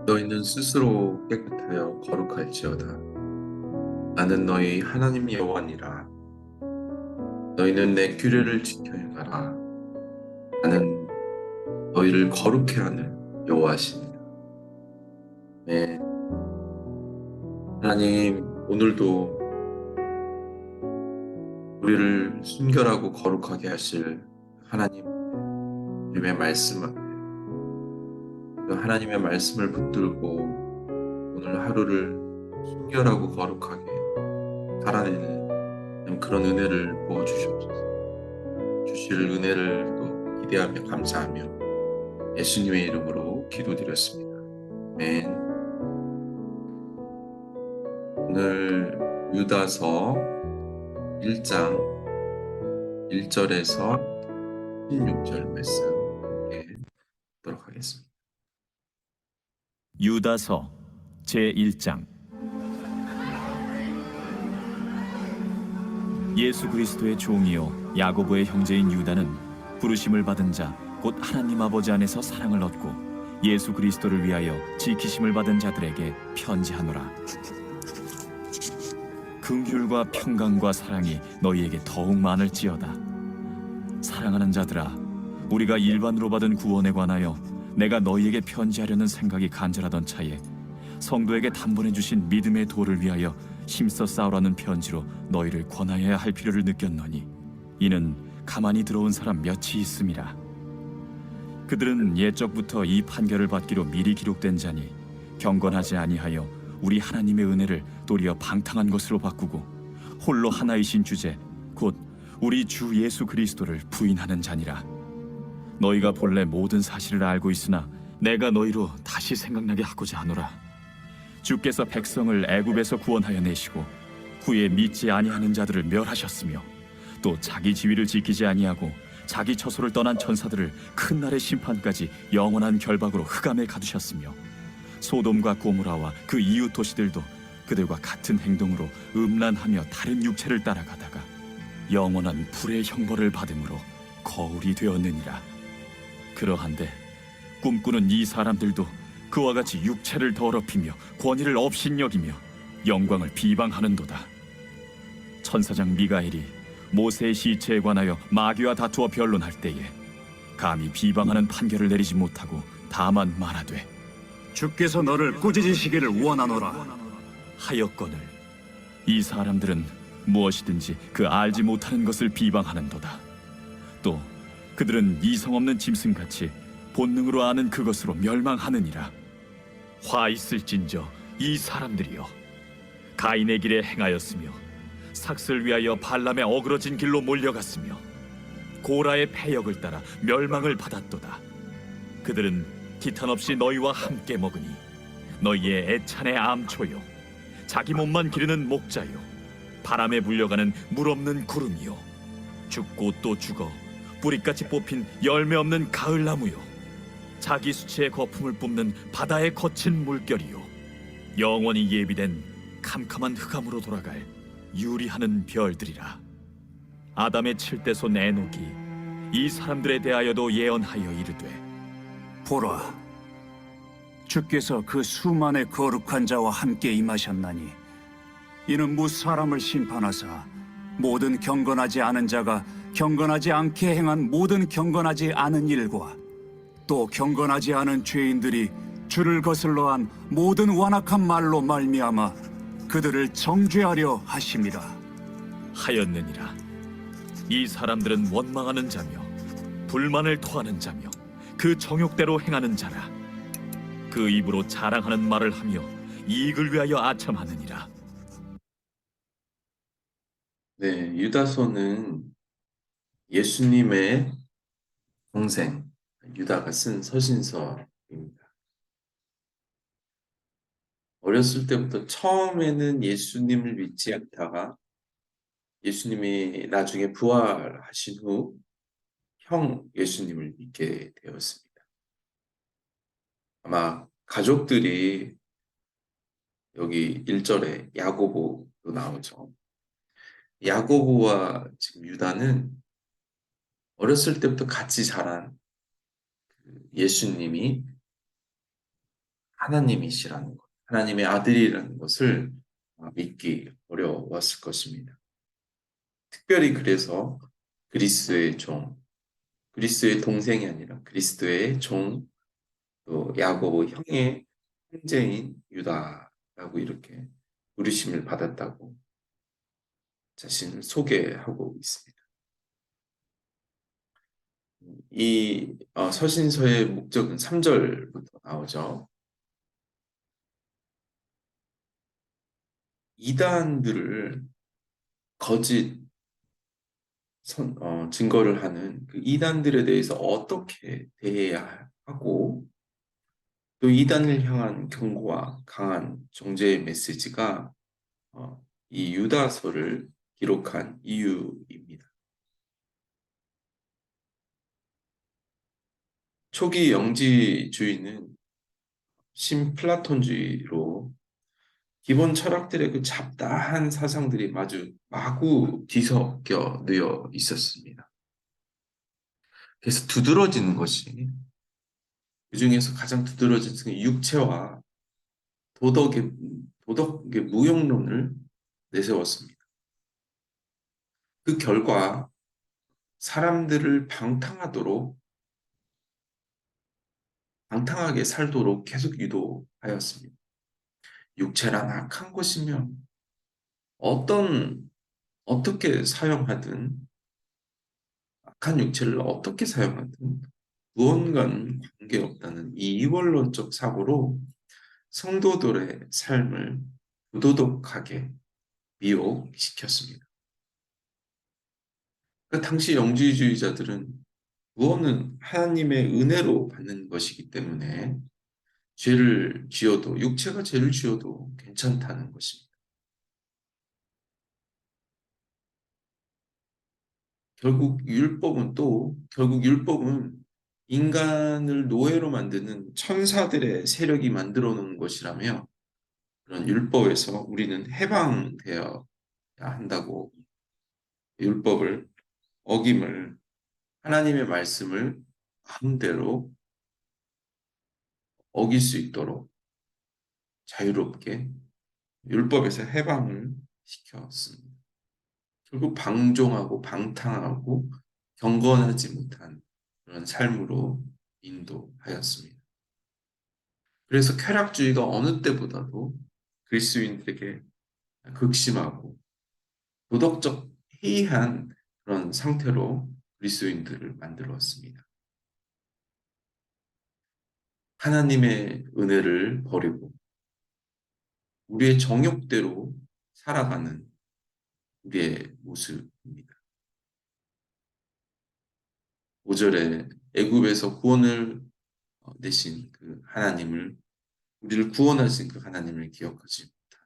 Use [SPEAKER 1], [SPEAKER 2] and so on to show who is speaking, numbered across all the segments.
[SPEAKER 1] 너희는 스스로 깨끗하여 거룩할지어다. 나는 너희 하나님 여호와니라. 너희는 내 규례를 지켜 행하라. 나는 너희를 거룩해 하는 여호와시니라. 네, 하나님 오늘도 우리를 순결하고 거룩하게 하실 하나님의 말씀 앞에 그 하나님의 말씀을 붙들고 오늘 하루를 순결하고 거룩하게 살아내는 그런 은혜를 부어주시옵소서. 주실 은혜를 또 기대하며 감사하며 예수님의 이름으로 기도드렸습니다. 아멘. 오늘 유다서 1장 1절에서 16절 말씀 함께 보도록 하겠습니다.
[SPEAKER 2] 유다서 제1장. 예수 그리스도의 종이요 야고보의 형제인 유다는 부르심을 받은 자 곧 하나님 아버지 안에서 사랑을 얻고 예수 그리스도를 위하여 지키심을 받은 자들에게 편지하노라. 긍휼과 평강과 사랑이 너희에게 더욱 많을지어다. 사랑하는 자들아, 우리가 일반으로 받은 구원에 관하여 내가 너희에게 편지하려는 생각이 간절하던 차에 성도에게 단번에 주신 믿음의 도를 위하여 힘써 싸우라는 편지로 너희를 권하여야 할 필요를 느꼈노니 이는 가만히 들어온 사람 몇이 있음이라. 그들은 옛적부터 이 판결을 받기로 미리 기록된 자니 경건하지 아니하여 우리 하나님의 은혜를 도리어 방탕한 것으로 바꾸고 홀로 하나이신 주제 곧 우리 주 예수 그리스도를 부인하는 자니라. 너희가 본래 모든 사실을 알고 있으나 내가 너희로 다시 생각나게 하고자 하노라. 주께서 백성을 애굽에서 구원하여 내시고 후에 믿지 아니하는 자들을 멸하셨으며 또 자기 지위를 지키지 아니하고 자기 처소를 떠난 천사들을 큰 날의 심판까지 영원한 결박으로 흑암에 가두셨으며 소돔과 고모라와 그 이웃 도시들도 그들과 같은 행동으로 음란하며 다른 육체를 따라가다가 영원한 불의 형벌을 받음으로 거울이 되었느니라. 그러한데 꿈꾸는 이 사람들도 그와 같이 육체를 더럽히며 권위를 업신여기며 영광을 비방하는도다. 천사장 미가엘이 모세의 시체에 관하여 마귀와 다투어 변론할 때에 감히 비방하는 판결을 내리지 못하고 다만 말하되
[SPEAKER 3] 주께서 너를 꾸짖으시기를 원하노라.
[SPEAKER 2] 하였거늘 이 사람들은 무엇이든지 그 알지 못하는 것을 비방하는도다. 또 그들은 이성 없는 짐승같이 본능으로 아는 그것으로 멸망하느니라. 화 있을진저 이 사람들이여, 가인의 길에 행하였으며 삭슬 위하여 발람의 어그러진 길로 몰려갔으며 고라의 패역을 따라 멸망을 받았도다. 그들은 기탄 없이 너희와 함께 먹으니 너희의 애찬의 암초요 자기 몸만 기르는 목자요 바람에 불려가는 물 없는 구름이요 죽고 또 죽어 뿌리같이 뽑힌 열매 없는 가을나무요 자기 수치의 거품을 뿜는 바다의 거친 물결이요 영원히 예비된 캄캄한 흑암으로 돌아갈 유리하는 별들이라. 아담의 7대손 에녹이 이 사람들에 대하여도 예언하여 이르되
[SPEAKER 3] 보라, 주께서 그 수만의 거룩한 자와 함께 임하셨나니 이는 무 사람을 심판하사 모든 경건하지 않은 자가 경건하지 않게 행한 모든 경건하지 않은 일과 또 경건하지 않은 죄인들이 주를 거슬러 한 모든 완악한 말로 말미암아 그들을 정죄하려 하심이라.
[SPEAKER 2] 하였느니라. 이 사람들은 원망하는 자며 불만을 토하는 자며 그 정욕대로 행하는 자라. 그 입으로 자랑하는 말을 하며 이익을 위하여 아첨하느니라.
[SPEAKER 1] 네, 유다서는 예수님의 동생 유다가 쓴 서신서입니다. 어렸을 때부터 처음에는 예수님을 믿지 않다가 예수님이 나중에 부활하신 후 형 예수님을 믿게 되었습니다. 아마 가족들이 여기 1절에 야고보로 나오죠. 야고보와 지금 유다는 어렸을 때부터 같이 자란 예수님이 하나님이시라는 것, 하나님의 아들이라는 것을 믿기 어려웠을 것입니다. 특별히 그래서 그리스도의 종, 그리스도의 동생이 아니라 그리스도의 종, 또 야고보 형의 형제인 유다라고 이렇게 부르심을 받았다고 자신을 소개하고 있습니다. 이 서신서의 목적은 3절부터 나오죠. 이단들을 거짓 증거를 하는 그 이단들에 대해서 어떻게 대해야 하고 또 이단을 향한 경고와 강한 정죄의 메시지가 이 유다서를 기록한 이유입니다. 초기 영지주의는 신플라톤주의로 기본 철학들의 그 잡다한 사상들이 마구 뒤섞여 놓여 있었습니다. 그래서 두드러지는 것이 그 중에서 가장 두드러진 것은 육체와 도덕의 무용론을 내세웠습니다. 그 결과 사람들을 방탕하게 살도록 계속 유도하였습니다. 육체란 악한 것이면 어떻게 사용하든 악한 육체를 어떻게 사용하든 무언가는 관계없다는 이 이원론적 사고로 성도들의 삶을 부도덕하게 미혹시켰습니다. 그 당시 영지주의자들은 구원은 하나님의 은혜로 받는 것이기 때문에 죄를 지어도 육체가 죄를 지어도 괜찮다는 것입니다. 결국 율법은 인간을 노예로 만드는 천사들의 세력이 만들어 놓은 것이라며 그런 율법에서 우리는 해방되어야 한다고 율법을 어김을 하나님의 말씀을 마음대로 어길 수 있도록 자유롭게 율법에서 해방을 시켰습니다. 결국 방종하고 방탕하고 경건하지 못한 그런 삶으로 인도하였습니다. 그래서 쾌락주의가 어느 때보다도 그리스도인들에게 극심하고 도덕적 해이한 그런 상태로 그리스도인들을 만들었습니다. 하나님의 은혜를 버리고 우리의 정욕대로 살아가는 우리의 모습입니다. 5절에 애굽에서 구원을 내신 그 하나님을 우리를 구원하신 그 하나님을 기억하지 못한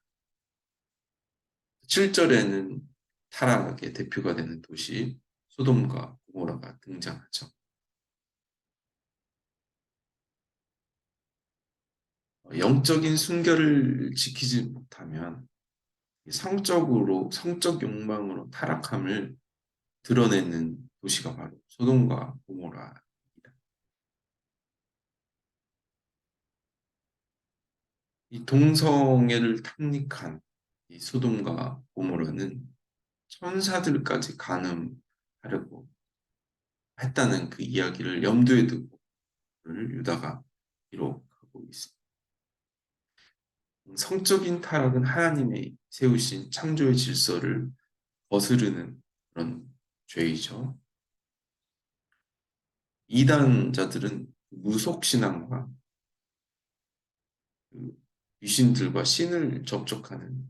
[SPEAKER 1] 7절에는 타락의 대표가 되는 도시 소돔과 고모라가 등장하죠. 영적인 순결을 지키지 못하면 성적 욕망으로 타락함을 드러내는 도시가 바로 소돔과 고모라입니다. 이 동성애를 탐닉한 이 소돔과 고모라는 천사들까지 간음하려고 했다는 그 이야기를 염두에 두고 유다가 기록하고 있습니다. 성적인 타락은 하나님의 세우신 창조의 질서를 거스르는 그런 죄이죠. 이단자들은 무속신앙과 그 귀신들과 신을 접촉하는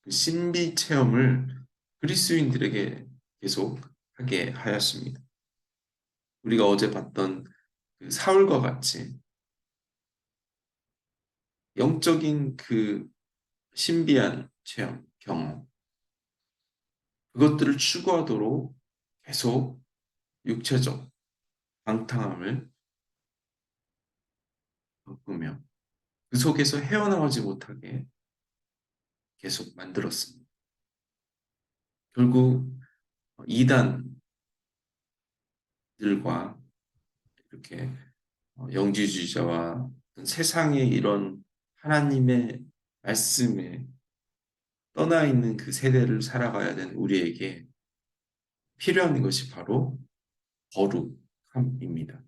[SPEAKER 1] 그 신비 체험을 그리스도인들에게 계속 하게 하였습니다. 우리가 어제 봤던 그 사울과 같이 영적인 그 신비한 체험, 경험, 그것들을 추구하도록 계속 육체적 방탕함을 겪으며 그 속에서 헤어나오지 못하게 계속 만들었습니다. 결국 이단들과 이렇게 영지주의자와 세상의 이런 하나님의 말씀에 떠나 있는 그 세대를 살아가야 되는 우리에게 필요한 것이 바로 거룩함입니다.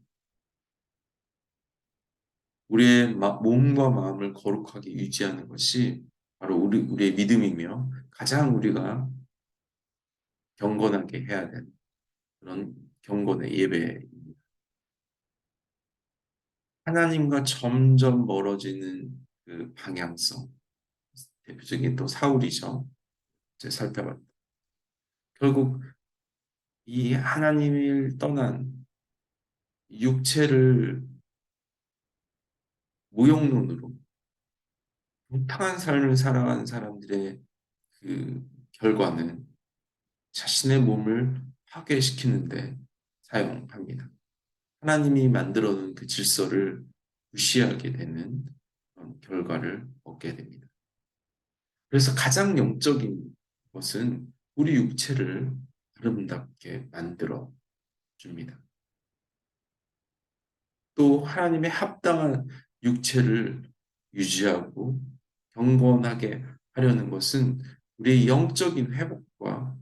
[SPEAKER 1] 우리의 몸과 마음을 거룩하게 유지하는 것이 바로 우리의 믿음이며 가장 우리가 경건하게 해야 되는 그런 경건의 예배입니다. 하나님과 점점 멀어지는 그 방향성, 대표적인 또 사울이죠. 이제 살펴봤다. 결국 이 하나님을 떠난 육체를 무용론으로 방탕한 삶을 살아가는 사람들의 그 결과는 자신의 몸을 파괴시키는데 사용합니다. 하나님이 만들어 놓은 그 질서를 무시하게 되는 그런 결과를 얻게 됩니다. 그래서 가장 영적인 것은 우리 육체를 아름답게 만들어 줍니다. 또 하나님의 합당한 육체를 유지하고 경건하게 하려는 것은 우리의 영적인 회복과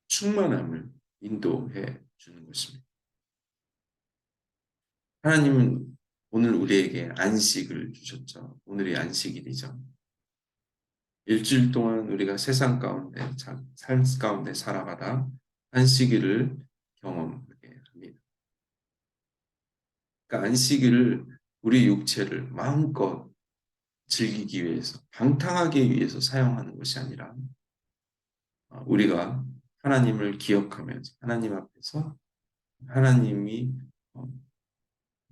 [SPEAKER 1] 충만함을 인도해 주는 것입니다. 하나님은 오늘 우리에게 안식을 주셨죠. 오늘이 안식일이죠. 일주일 동안 우리가 세상 가운데, 삶 가운데 살아가다 안식일을 경험하게 합니다. 그러니까 안식일을 우리 육체를 마음껏 즐기기 위해서, 방탕하기 위해서 사용하는 것이 아니라 우리가 하나님을 기억하면서 하나님 앞에서 하나님이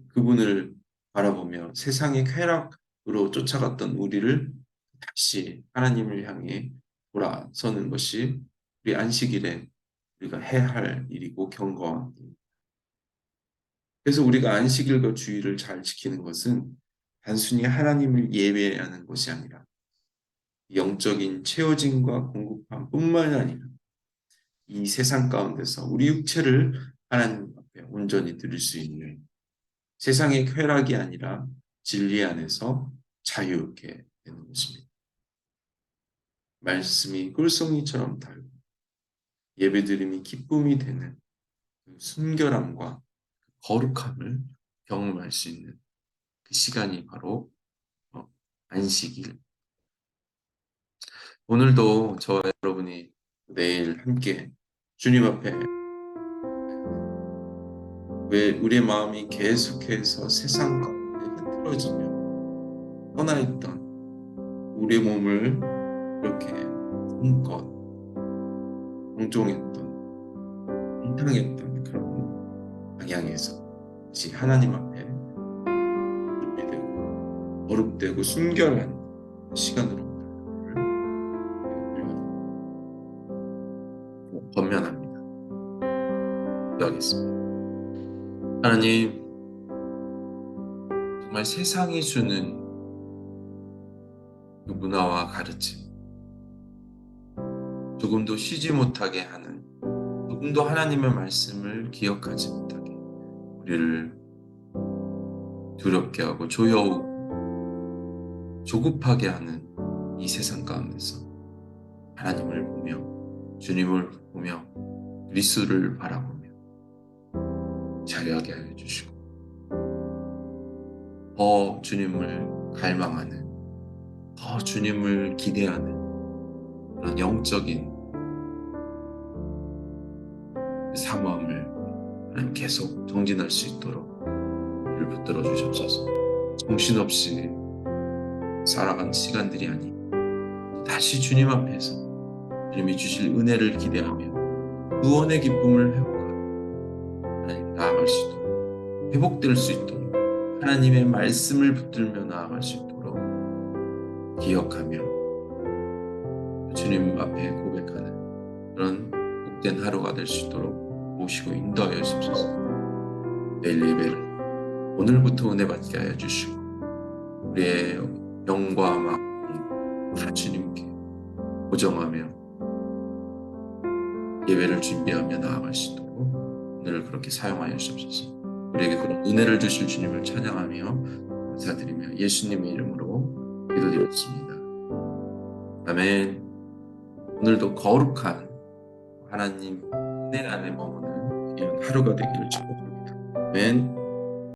[SPEAKER 1] 그분을 바라보며 세상의 쾌락으로 쫓아갔던 우리를 다시 하나님을 향해 돌아서는 것이 우리 안식일에 우리가 해야 할 일이고 경건. 그래서 우리가 안식일과 주일을 잘 지키는 것은 단순히 하나님을 예배하는 것이 아니라 영적인 채워짐과 공급함뿐만 아니라 이 세상 가운데서 우리 육체를 하나님 앞에 온전히 드릴 수 있는 세상의 쾌락이 아니라 진리 안에서 자유롭게 되는 것입니다. 말씀이 꿀송이처럼 달고 예배드림이 기쁨이 되는 그 순결함과 거룩함을 경험할 수 있는 그 시간이 바로 안식일. 오늘도 저와 여러분이 내일 함께 주님 앞에 왜 우리의 마음이 계속해서 세상 가운데 흐트러지며 떠나있던 우리의 몸을 이렇게 힘껏 방종했던 방탕했던 그런 방향에서 다시 하나님 앞에 준비되고 거룩되고 순결한 시간으로 권면합니다. 기도하겠습니다. 하나님, 정말 세상이 주는 그 문화와 가르침, 조금도 쉬지 못하게 하는, 조금도 하나님의 말씀을 기억하지 못하게 우리를 두렵게 하고 조여오고 조급하게 하는 이 세상 가운데서 하나님을 보며 주님을 보며 그리스도를 바라보며 자유하게 하여 주시고 더 주님을 갈망하는, 더 주님을 기대하는 그런 영적인 사모함을 하나님 계속 정진할 수 있도록 우리를 붙들어 주셔서 정신없이 살아간 시간들이 아닌 다시 주님 앞에서 주님이 주실 은혜를 기대하며 구원의 기쁨을 회복하고 하나님 나아갈 수 있도록, 회복될 수 있도록 하나님의 말씀을 붙들며 나아갈 수 있도록 기억하며 주님 앞에 고백하는 그런 복된 하루가 될 수 있도록 모시고 인도하여 주옵소서. 내일 예배를 오늘부터 은혜 받게 하여 주시고 우리의 영과 마음 다 주님께 고정하며 예배를 준비하며 나아갈 수 있도록 오늘을 그렇게 사용하여 주옵소서. 우리에게 그런 은혜를 주실 주님을 찬양하며 감사드리며 예수님의 이름으로 기도드렸습니다. 아멘. 오늘도 거룩한 하나님 은혜 안에 머무는 이런 하루가 되기를 축복합니다. 아멘.